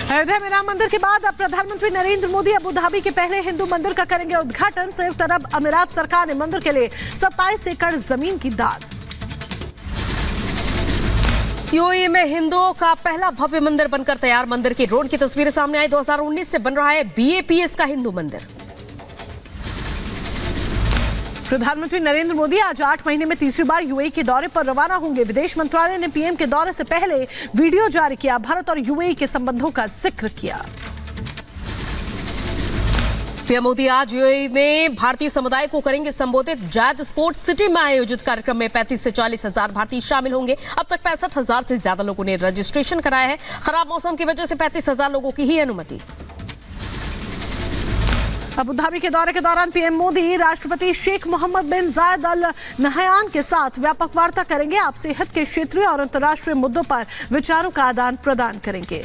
अयोध्या में राम मंदिर के बाद अब प्रधानमंत्री नरेंद्र मोदी अबू धाबी के पहले हिंदू मंदिर का करेंगे उद्घाटन। संयुक्त अरब अमीरात सरकार ने मंदिर के लिए 27 एकड़ जमीन की दान। यूएई में हिंदुओं का पहला भव्य मंदिर बनकर तैयार। मंदिर की ड्रोन की तस्वीरें सामने आई। 2019 से बन रहा है बीएपीएस का हिंदू मंदिर। प्रधानमंत्री नरेंद्र मोदी आज 8 महीने में तीसरी बार यूएई के दौरे पर रवाना होंगे। विदेश मंत्रालय ने पीएम के दौरे से पहले वीडियो जारी किया। भारत और यूएई के संबंधों का जिक्र किया। पीएम मोदी आज यूएई में भारतीय समुदाय को करेंगे संबोधित। जायद स्पोर्ट्स सिटी में आयोजित कार्यक्रम में 35 से 40 हजार भारतीय शामिल होंगे। अब तक 65 हजार से ज्यादा लोगों ने रजिस्ट्रेशन कराया है। खराब मौसम की वजह से 35 हजार लोगों की ही अनुमति। अबू धाबी के दौरे के दौरान पीएम मोदी राष्ट्रपति शेख मोहम्मद बिन जायद अल नहयान के साथ व्यापक वार्ता करेंगे। आपसी हित के क्षेत्रीय और अंतर्राष्ट्रीय मुद्दों पर विचारों का आदान प्रदान करेंगे।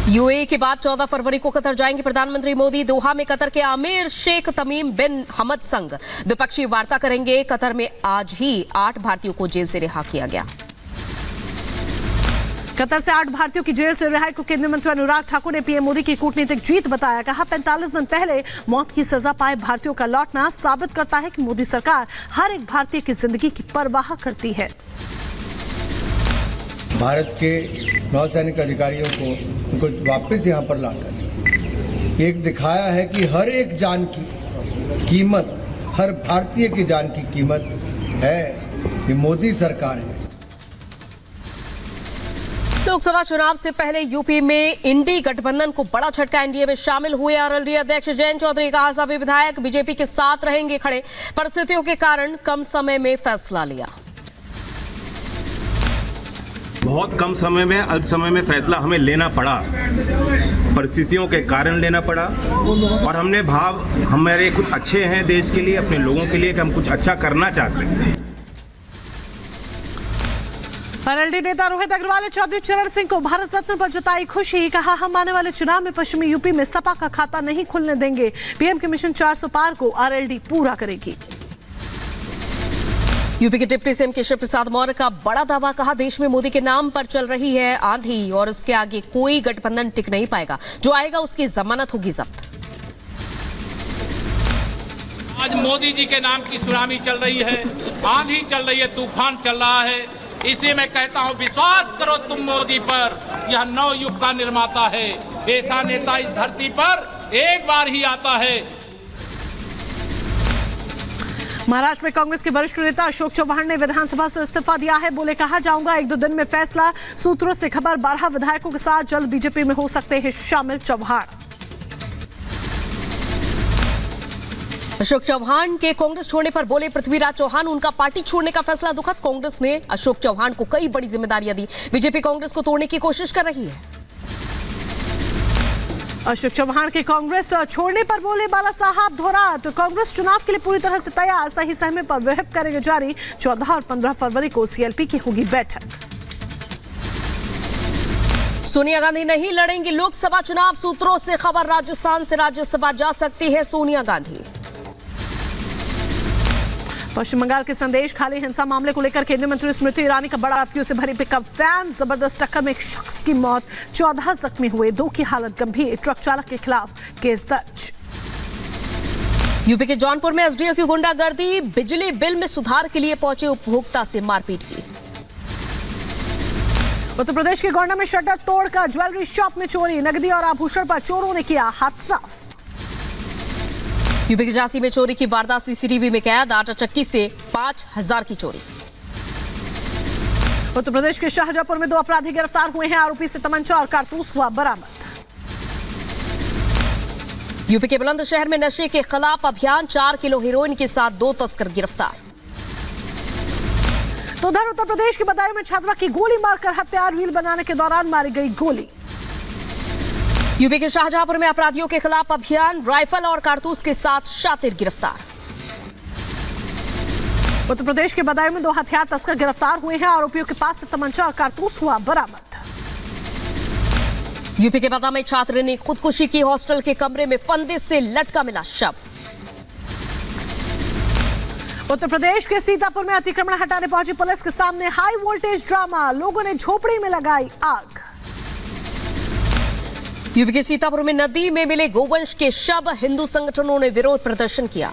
यूएई के बाद 14 फरवरी को कतर जाएंगे प्रधानमंत्री मोदी। दोहा में कतर के आमिर शेख तमीम बिन हमद संग द्विपक्षीय वार्ता करेंगे। कतर में आज ही 8 भारतीयों को जेल से रिहा किया गया। कतर से 8 भारतीयों की जेल से रिहाई को केंद्रीय मंत्री अनुराग ठाकुर ने पीएम मोदी की कूटनीतिक जीत बताया। कहा 45 दिन पहले मौत की सजा पाए भारतीयों का लौटना साबित करता है कि मोदी सरकार हर एक भारतीय की जिंदगी की परवाह करती है। भारत के नौसैनिक अधिकारियों को उनको वापस यहाँ पर लाकर एक दिखाया है कि हर एक जान की कीमत, हर भारतीय की जान की कीमत है। ये मोदी सरकार है। लोकसभा चुनाव से पहले यूपी में इंडी गठबंधन को बड़ा झटका। एनडीए में शामिल हुए आरएलडी अध्यक्ष जयंत चौधरी। कहा सभी विधायक बीजेपी के साथ रहेंगे खड़े। परिस्थितियों के कारण कम समय में फैसला लिया। बहुत कम समय में, अल्प समय में फैसला हमें लेना पड़ा। परिस्थितियों के कारण लेना पड़ा और हमने हमारे कुछ अच्छे हैं देश के लिए, अपने लोगों के लिए कि हम कुछ अच्छा करना चाहते हैं। आरएलडी नेता रोहित अग्रवाल ने चौधरी चरण सिंह को भारत रत्न पर जताई खुशी। कहा हम आने वाले चुनाव में पश्चिमी यूपी में सपा का खाता नहीं खुलने देंगे। पीएम के मिशन 400 पार को आरएलडी पूरा करेगी। यूपी के डिप्टी सीएम केशव प्रसाद मौर्य का बड़ा दावा। कहा देश में मोदी के नाम पर चल रही है आंधी और उसके आगे कोई गठबंधन टिक नहीं पाएगा। जो आएगा उसकी जमानत होगी जब्त। आज मोदी जी के नाम की सुनामी चल रही है, आंधी चल रही है, तूफान चल रहा है। इसलिए मैं कहता हूं विश्वास करो तुम मोदी पर। यह नव युग का निर्माता है। ऐसा नेता इस धरती पर एक बार ही आता है। महाराष्ट्र में कांग्रेस के वरिष्ठ नेता अशोक चौहान ने विधानसभा से इस्तीफा दिया है। बोले कहा जाऊंगा 1-2 दिन में फैसला। सूत्रों से खबर 12 विधायकों के साथ जल्द बीजेपी में हो सकते हैं शामिल चौहान। अशोक चौहान के कांग्रेस छोड़ने पर बोले पृथ्वीराज चौहान। उनका पार्टी छोड़ने का फैसला दुखद। कांग्रेस ने अशोक चौहान को कई बड़ी जिम्मेदारियां दी। बीजेपी कांग्रेस को तोड़ने की कोशिश कर रही है। अशोक चौहान के कांग्रेस छोड़ने पर बोले बाला साहब धोराट। कांग्रेस चुनाव के लिए पूरी तरह से तैयार। सही समय पर व्हिप करेंगे जारी। 14 और 15 फरवरी को सीएलपी की होगी बैठक। सोनिया गांधी नहीं लड़ेंगी लोकसभा चुनाव। सूत्रों से खबर राजस्थान से राज्यसभा जा सकती है सोनिया गांधी। पश्चिम बंगाल के संदेश खाली हिंसा मामले को लेकर केंद्रीय मंत्री स्मृति ईरानी का बड़ा हाथियों से भरी पिकअप वैन। जबरदस्त टक्कर में एक शख्स की मौत, 14 जख्मी हुए, 2 की हालत गंभीर। ट्रक चालक के खिलाफ केस दर्ज। यूपी के जौनपुर में एसडीओ की गुंडागर्दी। बिजली बिल में सुधार के लिए पहुंचे उपभोक्ता से मारपीट की। उत्तर प्रदेश के गोंडा में शटर तोड़कर ज्वेलरी शॉप में चोरी। नकदी और आभूषण पर चोरों ने किया हाथ साफ। यूपी के झांसी में चोरी की वारदात सीसीटीवी में कैद। आटा चक्की से 5000 की चोरी। उत्तर प्रदेश के शाहजहांपुर में 2 अपराधी गिरफ्तार हुए हैं। आरोपी से तमंचा और कारतूस हुआ बरामद। यूपी के बुलंदशहर में नशे के खिलाफ अभियान। 4 किलो हेरोइन के साथ 2 तस्कर गिरफ्तार। तो उधर उत्तर प्रदेश के बदायूं में छात्रा की गोली मारकर हत्या। रील बनाने के दौरान मारी गई गोली। यूपी के शाहजहांपुर में अपराधियों के खिलाफ अभियान। राइफल और कारतूस के साथ शातिर गिरफ्तार। उत्तर प्रदेश के बदायूं में 2 हथियार तस्कर गिरफ्तार हुए हैं। आरोपियों के पास से तमंचा और कारतूस हुआ बरामद। यूपी के बदा में छात्र ने खुदकुशी की। हॉस्टल के कमरे में फंदे से लटका मिला शव। उत्तर प्रदेश के सीतापुर में अतिक्रमण हटाने पहुंची पुलिस के सामने हाई वोल्टेज ड्रामा। लोगों ने झोपड़ी में लगाई आग। यूपी के सीतापुर में नदी में मिले गोवंश के शव, हिंदू संगठनों ने विरोध प्रदर्शन किया।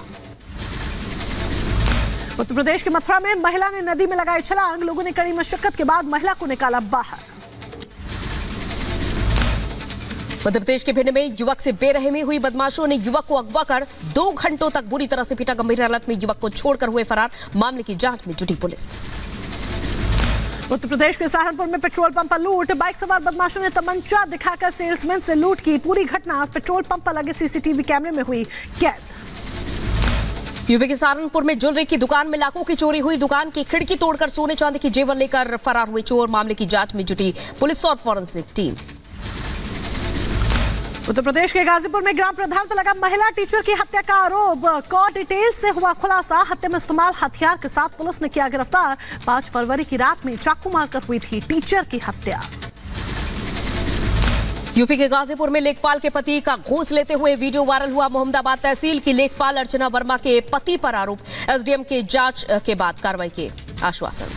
उत्तर प्रदेश के मथुरा में महिला ने नदी में लगाई छलांग, लोगों ने कड़ी मशक्कत के बाद महिला को निकाला बाहर। मध्य प्रदेश के भिंड में युवक से बेरहमी हुई, बदमाशों ने युवक को अगवा कर 2 घंटों तक बुरी तरह से पीटा, गंभीर हालत में युवक को छोड़कर हुए फरार, मामले की जांच में जुटी पुलिस। उत्तर प्रदेश के सहारनपुर में पेट्रोल पंप पर लूट, बाइक सवार बदमाशों ने तमंचा दिखाकर सेल्समैन से लूट की। पूरी घटना पेट्रोल पंप पर लगे सीसीटीवी कैमरे में हुई कैद। यूपी के सहारनपुर में ज्वेलरी की दुकान में लाखों की चोरी हुई, दुकान की खिड़की तोड़कर सोने चांदी की जेवर लेकर फरार हुए चोर, मामले की जांच में जुटी पुलिस और फॉरेंसिक टीम। उत्तर प्रदेश के गाजीपुर में ग्राम प्रधान पर लगा महिला टीचर की हत्या का आरोप, कॉल डिटेल से हुआ खुलासा, हत्या में इस्तेमाल हथियार के साथ पुलिस ने किया गिरफ्तार। 5 फरवरी की रात में चाकू मारकर हुई थी टीचर की हत्या। यूपी के गाजीपुर में लेखपाल के पति का घूस लेते हुए वीडियो वायरल हुआ, मोहम्मदाबाद तहसील की लेखपाल अर्चना वर्मा के पति पर आरोप, एसडीएम के जांच के बाद कार्रवाई के आश्वासन।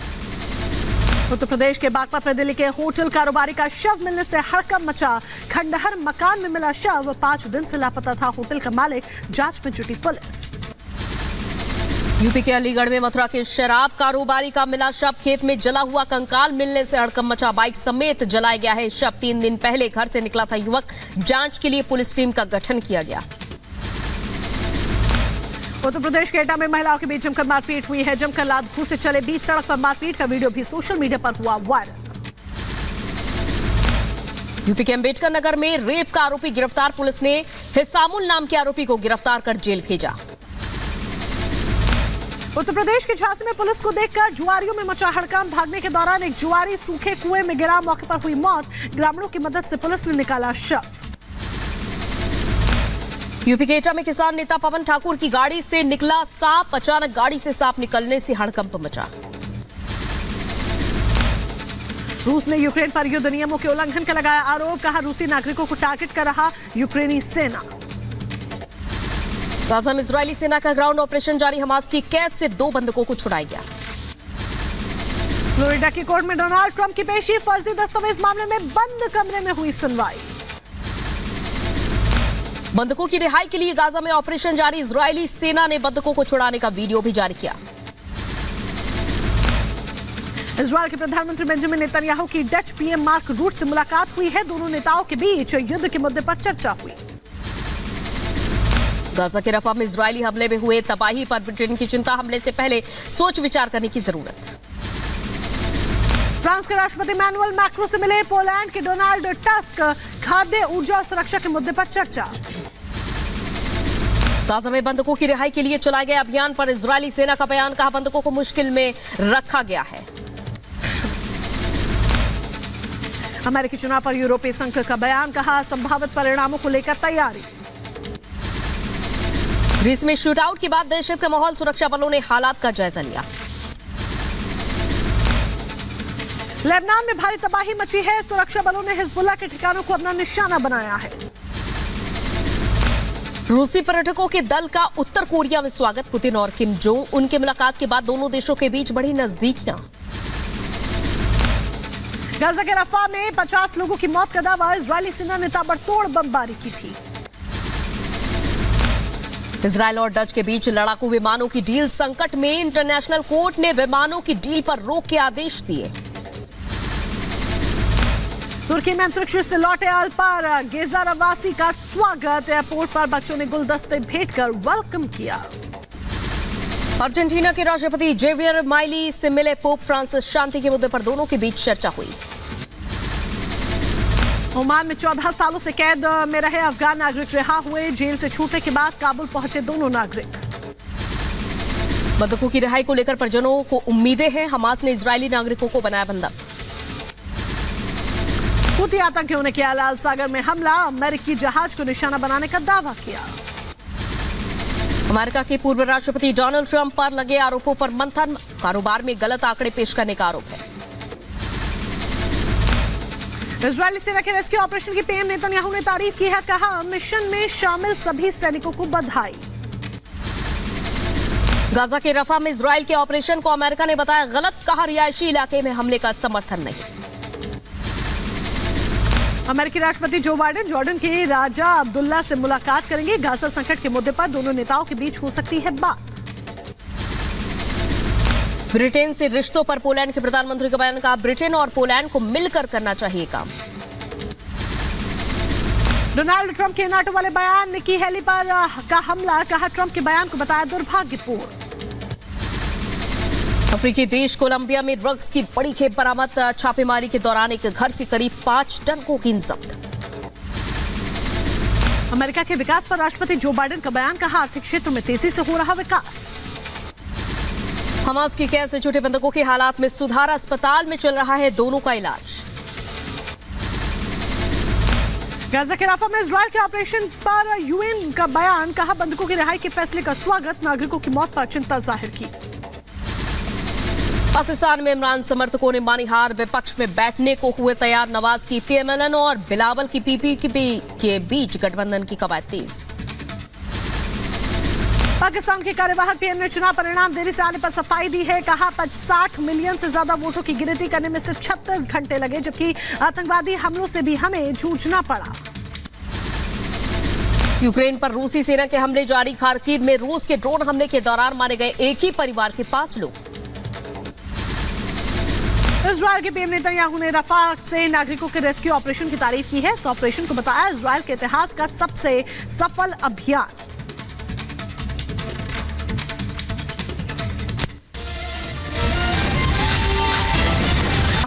उत्तर प्रदेश के बागपत में दिल्ली के होटल कारोबारी का शव मिलने से हड़कंप मचा, खंडहर मकान में मिला शव, 5 दिन से लापता था होटल का मालिक, जांच में जुटी पुलिस। यूपी के अलीगढ़ में मथुरा के शराब कारोबारी का मिला शव, खेत में जला हुआ कंकाल मिलने से हड़कंप मचा, बाइक समेत जलाया गया है शव। 3 दिन पहले घर से निकला था युवक, जांच के लिए पुलिस टीम का गठन किया गया। उत्तर प्रदेश के एटा में महिलाओं के बीच जमकर मारपीट हुई है, जमकर लात घूस से चले बीच सड़क पर मारपीट का वीडियो भी सोशल मीडिया पर हुआ वायरल। यूपी के अंबेडकर नगर में रेप का आरोपी गिरफ्तार, पुलिस ने हिसामुल नाम के आरोपी को गिरफ्तार कर जेल भेजा। उत्तर प्रदेश के झांसी में पुलिस को देखकर जुआरियों में मचा हड़कंप, भागने के दौरान एक जुआरी सूखे कुएं में गिरा, मौके पर हुई मौत, ग्रामीणों की मदद से पुलिस ने निकाला शव। यूपी के एटा में किसान नेता पवन ठाकुर की गाड़ी से निकला सांप, अचानक गाड़ी से सांप निकलने से हड़कंप मचा। रूस ने यूक्रेन पर युद्ध नियमों के उल्लंघन का लगाया आरोप, कहा रूसी नागरिकों को टारगेट कर रहा यूक्रेनी सेना। गाजा में इजरायली सेना का ग्राउंड ऑपरेशन जारी, हमास की कैद से 2 बंधकों को छुड़ाया गया। फ्लोरिडा की कोर्ट में डोनाल्ड ट्रंप की पेशी, फर्जी दस्तावेज मामले में बंद कमरे में हुई सुनवाई। बंधकों की रिहाई के लिए गाजा में ऑपरेशन जारी, इजरायली सेना ने बंधकों को छुड़ाने का वीडियो भी जारी किया। इजरायल के प्रधानमंत्री बेंजामिन नेतन्याहू की डच पीएम मार्क रूट से मुलाकात हुई है, दोनों नेताओं के बीच युद्ध के मुद्दे पर चर्चा हुई। गाजा के रफा में इजरायली हमले में हुए तबाही पर ब्रिटेन की चिंता, हमले से पहले सोच विचार करने की जरूरत। फ्रांस के राष्ट्रपति मैनुअल मैक्रो से मिले पोलैंड के डोनाल्ड टस्क, खाद्य ऊर्जा और सुरक्षा के मुद्दे पर चर्चा। गाजा में बंधकों की रिहाई के लिए चलाए गए अभियान पर इजरायली सेना का बयान, कहा बंधकों को मुश्किल में रखा गया है। अमेरिकी चुनाव पर यूरोपीय संघ का बयान, कहा संभावित परिणामों को लेकर तैयारी। ग्रीस में शूटआउट के बाद दहशत का माहौल, सुरक्षा बलों ने हालात का जायजा लिया। लेबनान में भारी तबाही मची है, सुरक्षा बलों ने हिजबुल्लाह के ठिकानों को अपना निशाना बनाया है। रूसी पर्यटकों के दल का उत्तर कोरिया में स्वागत, पुतिन और किम जोंग उन की मुलाकात के बाद दोनों देशों के बीच बढ़ी नजदीकियां। गाजा के रफा में 50 लोगों की मौत का दावा, इजरायली सेना ने ताबड़तोड़ बमबारी की थी। इजरायल और डच के बीच लड़ाकू विमानों की डील संकट में, इंटरनेशनल कोर्ट ने विमानों की डील पर रोक के आदेश दिए। तुर्की में अंतरिक्ष से लौटे अल्पार गेजा रवासी का स्वागत, एयरपोर्ट पर बच्चों ने गुलदस्ते भेंट कर वेलकम किया। अर्जेंटीना के राष्ट्रपति जेवियर माइली से मिले पोप फ्रांसिस, शांति के मुद्दे पर दोनों के बीच चर्चा हुई। ओमान में 14 सालों से कैद में रहे अफगान नागरिक रिहा हुए, जेल से छूटने के बाद काबुल पहुंचे दोनों नागरिक। बंधकों की रिहाई को लेकर परिजनों को उम्मीदें हैं, हमास ने इजरायली नागरिकों को बनाया बंधक। हुती आतंकियों ने किया लाल सागर में हमला, अमेरिकी जहाज को निशाना बनाने का दावा किया। अमेरिका के पूर्व राष्ट्रपति डोनाल्ड ट्रंप पर लगे आरोपों पर मंथन, कारोबार में गलत आंकड़े पेश करने का आरोप है। इजरायली सेना के रेस्क्यू ऑपरेशन की पीएम नेतन्याहू ने तारीफ की है, कहा मिशन में शामिल सभी सैनिकों को बधाई। गाजा के रफा में इजरायल के ऑपरेशन को अमेरिका ने बताया गलत, कहा रिहायशी इलाके में हमले का समर्थन नहीं। अमेरिकी राष्ट्रपति जो बाइडेन जॉर्डन के राजा अब्दुल्ला से मुलाकात करेंगे। गाजा संकट के मुद्दे पर दोनों नेताओं के बीच हो सकती है बात। ब्रिटेन से रिश्तों पर पोलैंड के प्रधानमंत्री का बयान, कहा ब्रिटेन और पोलैंड को मिलकर करना चाहिए काम। डोनाल्ड ट्रंप के नाटो वाले बयान, निकी हेली पर का हमला, कहा ट्रंप के बयान को बताया दुर्भाग्यपूर्ण। अफ्रीकी देश कोलंबिया में ड्रग्स की बड़ी खेप बरामद, छापेमारी के दौरान एक घर से करीब 5 टन कोकीन जब्त। अमेरिका के विकास पर राष्ट्रपति जो बाइडेन का बयान, कहा आर्थिक क्षेत्र में तेजी से हो रहा विकास। हमास की कैद से छूटे बंधकों के हालात में सुधार, अस्पताल में चल रहा है दोनों का इलाज। गाजा के राफा में इजरायल के ऑपरेशन पर यूएन का बयान, कहा बंधकों की रिहाई के फैसले का स्वागत, नागरिकों की मौत पर चिंता जाहिर की। पाकिस्तान में इमरान समर्थकों ने मानी हार, विपक्ष में बैठने को हुए तैयार। नवाज की पीएमएलएन और बिलावल की पीपीपी के बीच गठबंधन की कवायद तेज। पाकिस्तान के कार्यवाहक पीएम ने चुनाव परिणाम देरी से आने पर सफाई दी है, कहा 60 मिलियन से ज्यादा वोटों की गिनती करने में सिर्फ 36 घंटे लगे, जबकि आतंकवादी हमलों से भी हमें जूझना पड़ा। यूक्रेन पर रूसी सेना के हमले जारी, खार्किव में रूस के ड्रोन हमले के दौरान मारे गए एक ही परिवार के 5 लोग। इजरायल के पीएम नेतन्याहू ने रफा से नागरिकों के रेस्क्यू ऑपरेशन की तारीफ की है। इस ऑपरेशन को बताया इजरायल के इतिहास का सबसे सफल अभियान।